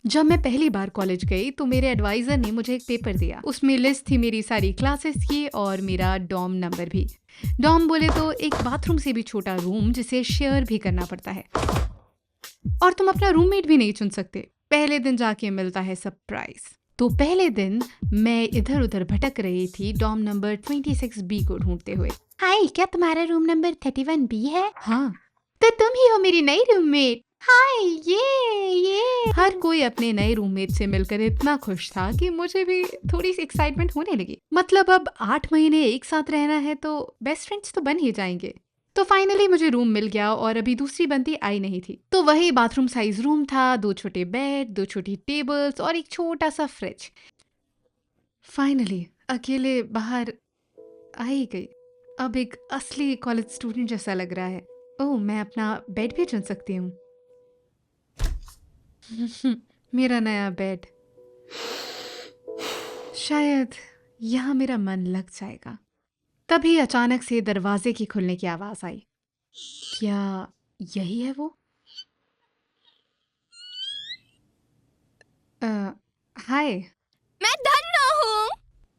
जब मैं पहली बार कॉलेज गई तो मेरे एडवाइज़र ने मुझे एक पेपर दिया। उसमें लिस्ट थी मेरी सारी क्लासेस की और मेरा डॉर्म नंबर भी। डॉर्म बोले तो एक बाथरूम से भी छोटा रूम जिसे शेयर भी करना पड़ता है और तुम अपना रूममेट भी नहीं चुन सकते। पहले दिन जाके मिलता है सरप्राइज। तो पहले दिन मैं इधर उधर भटक रही थी डॉर्म नंबर 26B को ढूंढते हुए। हाय, क्या तुम्हारा रूम नंबर 31B है? हाँ। तो तुम ही हो मेरी नई रूममेट। हाय, ये हर कोई अपने नए रूममेट से मिलकर इतना खुश था कि मुझे भी थोड़ी सी एक्साइटमेंट होने लगी। मतलब अब 8 महीने एक साथ रहना है तो बेस्ट फ्रेंड्स तो बन ही जाएंगे। तो फाइनली मुझे रूम मिल गया और अभी दूसरी बंदी आई नहीं थी। तो वही बाथरूम साइज रूम था, 2 छोटे बेड, 2 छोटी टेबल्स और एक छोटा सा फ्रिज। फाइनली अकेले बाहर आ ही गई। अब एक असली कॉलेज स्टूडेंट जैसा लग रहा है। ओह, मैं अपना बेड भी चुन सकती हूँ। मेरा नया बेड। शायद यहाँ मेरा मन लग जाएगा। तभी अचानक से दरवाजे की खुलने की आवाज आई। क्या यही है वो? अ, हाय। मैं धन्नो हूँ।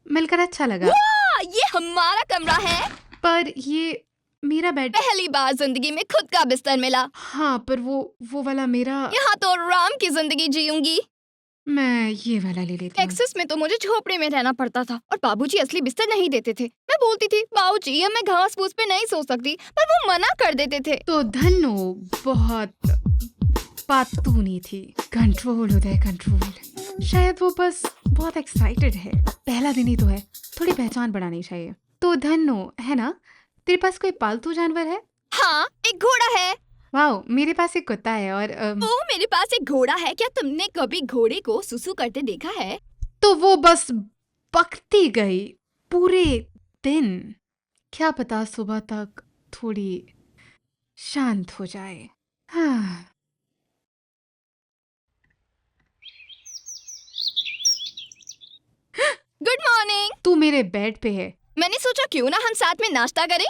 मिलकर अच्छा लगा। वाह, ये हमारा कमरा है। पर ये मेरा बेड। पहली बार जिंदगी में खुद का बिस्तर मिला। हाँ, पर वो वाला मेरा। यहाँ तो राम की जिंदगी जीऊंगी। मैं ये वाला ले लेती हूँ। टेक्सास में तो मुझे झोपड़ी में रहना पड़ता था और बाबूजी असली बिस्तर नहीं देते थे। मैं बोलती थी, बाबूजी अब मैं घास फूस पे नहीं सो सकती, पर वो मना कर देते थे। तो धन्नो बहुत पातूनी थी। कंट्रोल उदय, कंट्रोल। शायद वो बस बहुत एक्साइटेड है। पहला दिन ही तो है, थोड़ी पहचान बढ़ानी चाहिए। तो धन्नो है ना, तेरे पास कोई पालतू जानवर है? हाँ, एक घोड़ा है। वाओ, मेरे पास एक कुत्ता है और ओ, मेरे पास एक घोड़ा है। क्या तुमने कभी घोड़े को सुसु करते देखा है? तो वो बस बकती गई पूरे दिन। क्या पता सुबह तक थोड़ी शांत हो जाए। हाँ। Good morning. तू मेरे बेड पे है। मैंने सोचा क्यों ना हम साथ में नाश्ता करें।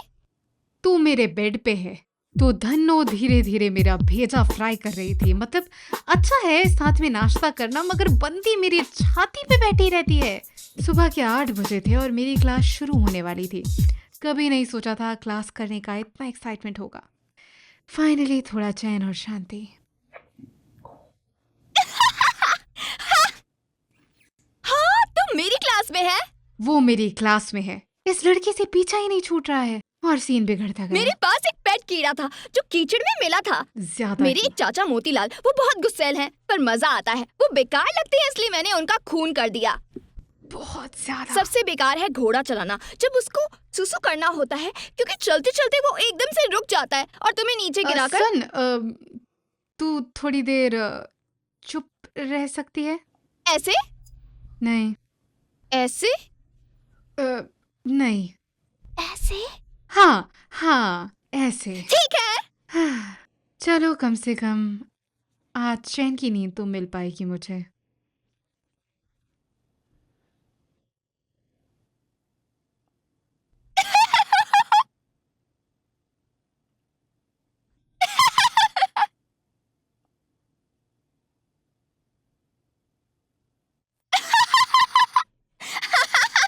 तू मेरे बेड पे है। तो धन्नो धीरे धीरे मेरा भेजा फ्राई कर रही थी। मतलब अच्छा है साथ में नाश्ता करना, मगर बंदी मेरी छाती पे बैठी रहती है। सुबह के 8 बजे थे और मेरी क्लास शुरू होने वाली थी। कभी नहीं सोचा था क्लास करने का इतना एक्साइटमेंट होगा। फाइनली थोड़ा चैन और शांति। हाँ, तुम मेरी क्लास में है। वो मेरी क्लास में है। इस लड़की से पीछा ही नहीं छूट रहा है और सीन बिगड़ता गया। मेरे पास एक पेट कीड़ा था जो कीचड़ में मिला था। ज्यादा मेरे ही। एक चाचा मोतीलाल, वो बहुत गुस्सैल हैं, पर मजा आता है। वो बेकार लगते हैं इसलिए मैंने उनका खून कर दिया। बहुत ज्यादा। सबसे बेकार है घोड़ा चलाना, जब उसको सुसु करना होता है, क्योंकि चलते चलते वो एकदम से रुक जाता है और तुम्हें नीचे गिराकर। सुन, तू थोड़ी देर चुप रह सकती है? ऐसे नहीं। ऐसे नहीं। ऐसे हाँ हाँ, ऐसे। ठीक है। हाँ, चलो कम से कम आज चैन की नींद तो मिल पाएगी मुझे।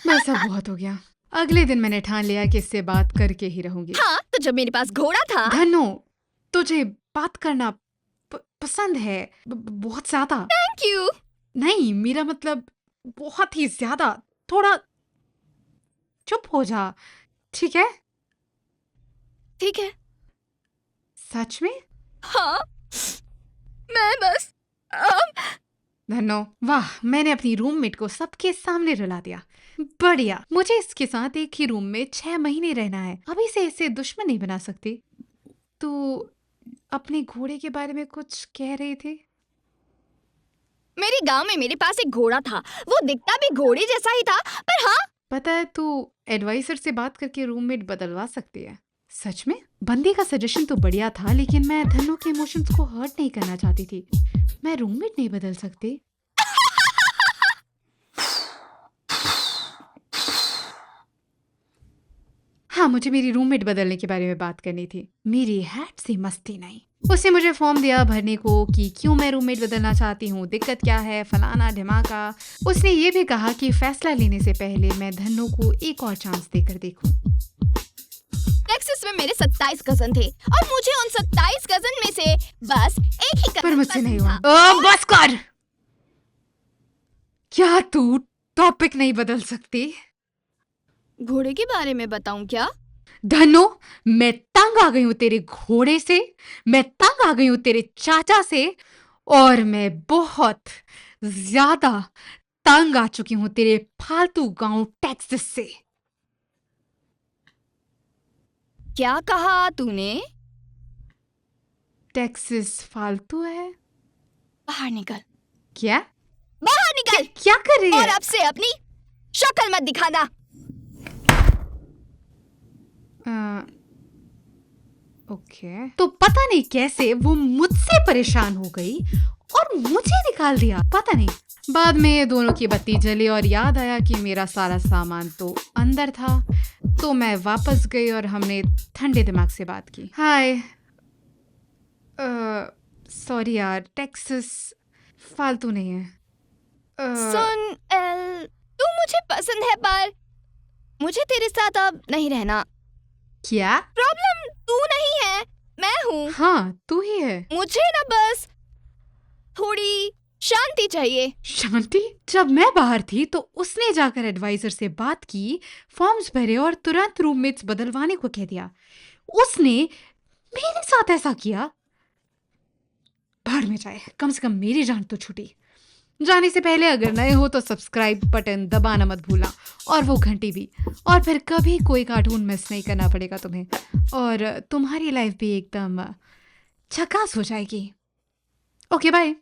बस अब बहुत हो गया। अगले दिन मैंने ठान लिया कि इससे बात करके ही रहूंगी। हाँ, तो जब मेरे पास घोड़ा था। धन्नो, तुझे बात करना पसंद है बहुत ज्यादा। Thank you. नहीं, मेरा मतलब बहुत ही ज्यादा। थोड़ा चुप हो जा, ठीक है? ठीक है। सच में? हाँ, मैं बस धन्नो, वाह, मैंने अपनी रूममेट को सबके सामने रुला दिया। बढ़िया। मुझे इसके साथ एक ही रूम में 6 महीने रहना है। अभी से इसे दुश्मन नहीं बना सकती। तू अपने घोड़े के बारे में कुछ कह रही थी? मेरे गांव में मेरे पास एक घोड़ा था। वो दिखता भी घोड़े जैसा ही था, पर हाँ। पता है, तू एडवाइजर से बात करके रूममेट बदलवा सकती है। सच में? बंदी का सजेशन तो बढ़िया था, लेकिन मैं धन्नो के इमोशंस को हर्ट नहीं करना चाहती थी। मैं रूममेट नहीं बदल सकती। हाँ, मुझे मेरी रूममेट बदलने के बारे में बात करनी थी। मेरी हैट से मस्ती नहीं। उसने मुझे फॉर्म दिया भरने को कि क्यों मैं रूममेट बदलना चाहती हूँ, दिक्कत क्या है, फलाना ढिमाका। उसने ये भी कहा कि फैसला लेने से पहले मैं धन्नो को एक और चांस देकर देखूं। टेक्सास में मेरे 27 कजन थे और मुझे उन 27 कजन में से बस एक ही पर कजन मुझसे नहीं पसंद हुआ। था। बस कर। क्या तू टॉपिक नहीं बदल सकती? घोड़े के बारे में बताऊं क्या? धनो, मैं तंग आ गई हूँ तेरे घोड़े से, मैं तंग आ गई हूँ तेरे चाचा से, और मैं बहुत ज्यादा तंग आ चुकी हूँ तेरे फालतू गांव टेक्सास से। क्या कहा तूने? टेक्सास फालतू है? बाहर निकल, क्या? बाहर निकल क्या कर रही और है? अब से अपनी शक्ल मत दिखाना। ओके। तो पता नहीं कैसे वो मुझसे परेशान हो गई और मुझे निकाल दिया, पता नहीं। बाद में ये दोनों की बत्ती जली और याद आया कि मेरा सारा सामान तो अंदर था, तो मैं वापस गई और हमने ठंडे दिमाग से बात की। हाय, सॉरी यार, टेक्सास फालतू नहीं है। सुन एल, तू मुझे पसंद है पर मुझे तेरे साथ अब नहीं रहना। क्या? प्रॉब्लम तू नहीं है, मैं हूँ। हाँ, तू ही है। मुझे ना बस थोड़ी शांति चाहिए। शांति? जब मैं बाहर थी तो उसने जाकर एडवाइजर से बात की, फॉर्म्स भरे और तुरंत रूममेट्स बदलवाने को कह दिया। उसने मेरे साथ ऐसा किया। भाड़ में जाए, कम से कम मेरी जान तो छूटी। जाने से पहले अगर नए हो तो सब्सक्राइब बटन दबाना मत भूलना, और वो घंटी भी, और फिर कभी कोई कार्टून मिस नहीं करना पड़ेगा तुम्हें, और तुम्हारी लाइफ भी एकदम झकास हो जाएगी। Okay, bye.